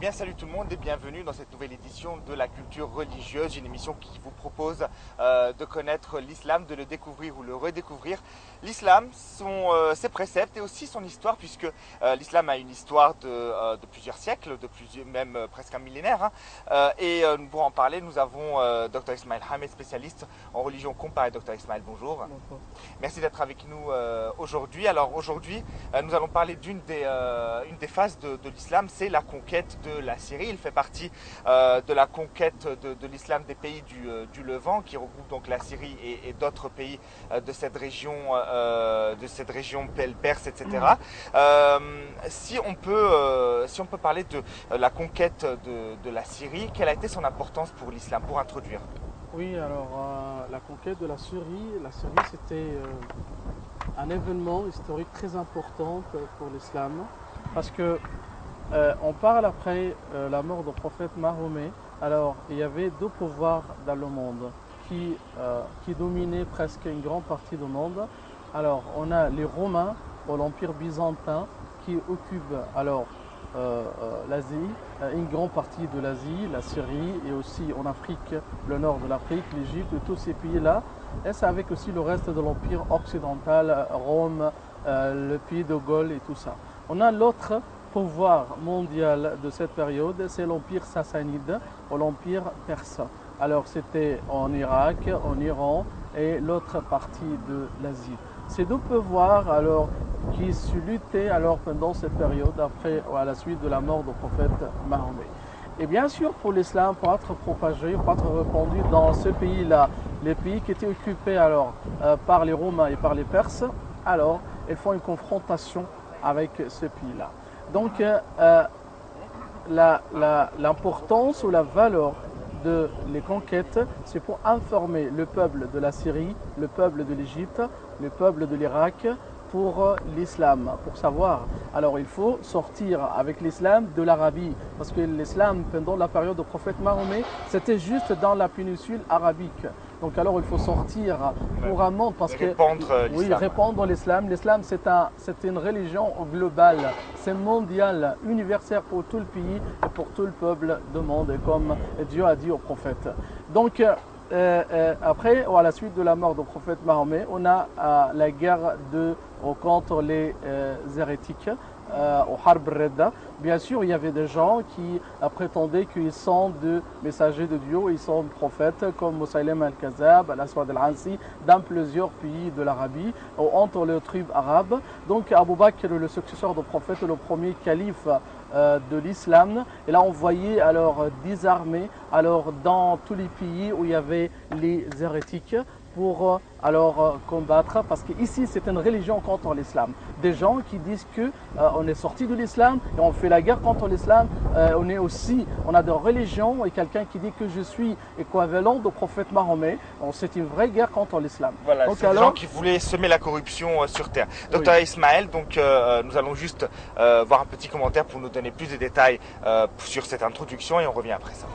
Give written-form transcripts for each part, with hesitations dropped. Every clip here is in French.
Bien, salut tout le monde et bienvenue dans cette nouvelle édition de la culture religieuse, une émission qui vous propose de connaître l'islam, de le découvrir ou le redécouvrir. L'islam, ses préceptes et aussi son histoire, puisque l'islam a une histoire de plusieurs siècles, même presque un millénaire. Pour en parler, nous avons Dr Ismaël Hamed, spécialiste en religion comparée. Dr Ismaël, bonjour. Bonjour. Merci d'être avec nous aujourd'hui. Alors aujourd'hui, nous allons parler une des phases de l'islam, c'est la conquête de la Syrie. Il fait partie de la conquête de l'islam des pays du Levant, qui regroupe donc la Syrie et d'autres pays de cette région Perse, etc. Si on peut parler de la conquête de la Syrie, quelle a été son importance pour l'islam, pour introduire? Oui, alors la conquête de la Syrie c'était un événement historique très important pour l'islam parce que on parle après la mort du prophète Mahomet. Alors il y avait deux pouvoirs dans le monde qui dominaient presque une grande partie du monde. Alors on a les Romains ou l'Empire byzantin qui occupent alors l'Asie, une grande partie de l'Asie, la Syrie et aussi en Afrique, le nord de l'Afrique, l'Égypte, tous ces pays-là. Et c'est avec aussi le reste de l'Empire occidental, Rome, le pays de Gaulle et tout ça. On a l'autre pouvoir mondial de cette période, c'est l'Empire sassanide ou l'Empire perse. Alors c'était en Irak, en Iran et l'autre partie de l'Asie. Ces deux pouvoirs alors qui se luttaient alors pendant cette période après ou à la suite de la mort du prophète Mahomet. Et bien sûr pour l'islam, pour être propagé, pour être répandu dans ce pays-là, les pays qui étaient occupés alors par les Romains et par les Perses, alors ils font une confrontation avec ce pays-là. Donc l'importance ou la valeur de les conquêtes, c'est pour informer le peuple de la Syrie, le peuple de l'Égypte, le peuple de l'Irak pour l'islam, pour savoir. Alors il faut sortir avec l'islam de l'Arabie, parce que l'islam pendant la période du prophète Mahomet, c'était juste dans la péninsule arabique. Donc alors il faut sortir pour un monde, parce que répandre l'islam. L'islam c'est une religion globale, c'est mondial, universel pour tout le pays et pour tout le peuple du monde, comme Dieu a dit au prophète. Donc après, à la suite de la mort du prophète Mahomet, on a la guerre contre les hérétiques au Harb Redda. Bien sûr, il y avait des gens qui prétendaient qu'ils sont des messagers de Dieu, ils sont prophètes, comme Moussaïlem al-Kazab, al-Aswad al-Ansi, dans plusieurs pays de l'Arabie, entre les tribus arabes. Donc Abu Bakr, le successeur du prophète, le premier calife de l'islam, et là on voyait alors des armées alors dans tous les pays où il y avait les hérétiques pour combattre, parce qu'ici c'est une religion contre l'islam. Des gens qui disent que on est sorti de l'islam et on fait la guerre contre l'islam. On a des religions et quelqu'un qui dit que je suis équivalent au prophète Mahomet. C'est une vraie guerre contre l'islam. Voilà, c'est des gens qui voulaient semer la corruption sur terre. Docteur Ismaël, donc nous allons juste voir un petit commentaire pour nous donner plus de détails sur cette introduction et on revient après ça.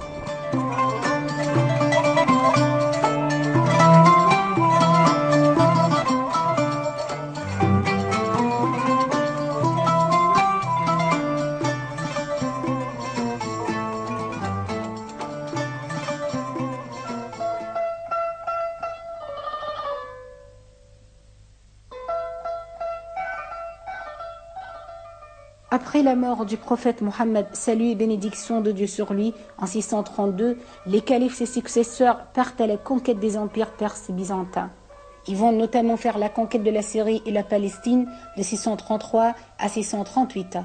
Après la mort du prophète Mohammed, salut et bénédiction de Dieu sur lui, en 632, les califes et ses successeurs partent à la conquête des empires perses et byzantins. Ils vont notamment faire la conquête de la Syrie et la Palestine de 633 à 638.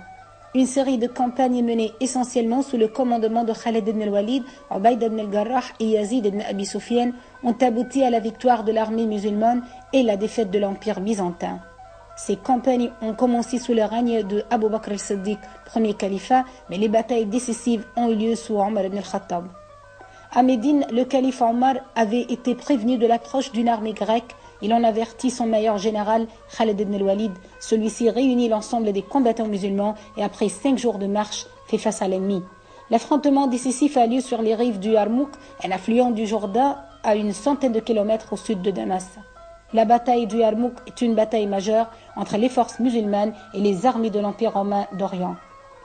Une série de campagnes menées essentiellement sous le commandement de Khalid ibn al-Walid, Ubayd ibn al-Jarrah et Yazid ibn Abi Sufyan ont abouti à la victoire de l'armée musulmane et la défaite de l'empire byzantin. Ces campagnes ont commencé sous le règne de Abu Bakr al-Siddiq, premier califat, mais les batailles décisives ont eu lieu sous Omar ibn al-Khattab. À Médine, le calife Omar avait été prévenu de l'approche d'une armée grecque. Il en avertit son meilleur général, Khalid ibn al-Walid. Celui-ci réunit l'ensemble des combattants musulmans et après 5 jours de marche, fait face à l'ennemi. L'affrontement décisif a lieu sur les rives du Yarmouk, un affluent du Jourdain à une centaine de kilomètres au sud de Damas. La bataille du Yarmouk est une bataille majeure entre les forces musulmanes et les armées de l'Empire romain d'Orient.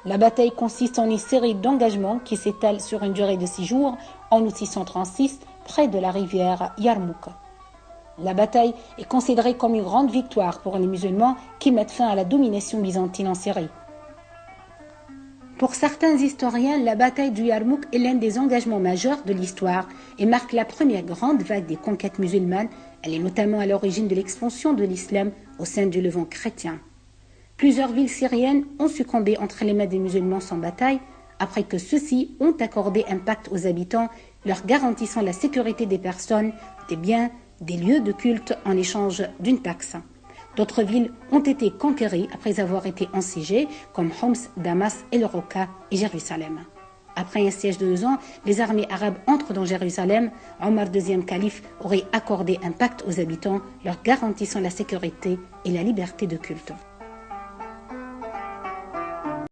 La bataille consiste en une série d'engagements qui s'étalent sur une durée de 6 jours en août 636 près de la rivière Yarmouk. La bataille est considérée comme une grande victoire pour les musulmans qui mettent fin à la domination byzantine en Syrie. Pour certains historiens, la bataille du Yarmouk est l'un des engagements majeurs de l'histoire et marque la première grande vague des conquêtes musulmanes. Elle est notamment à l'origine de l'expansion de l'islam au sein du Levant chrétien. Plusieurs villes syriennes ont succombé entre les mains des musulmans sans bataille, après que ceux-ci ont accordé un pacte aux habitants, leur garantissant la sécurité des personnes, des biens, des lieux de culte en échange d'une taxe. D'autres villes ont été conquéries après avoir été assiégées, comme Homs, Damas, El Roca et Jérusalem. Après un siège de 2 ans, les armées arabes entrent dans Jérusalem. Omar II calife aurait accordé un pacte aux habitants, leur garantissant la sécurité et la liberté de culte.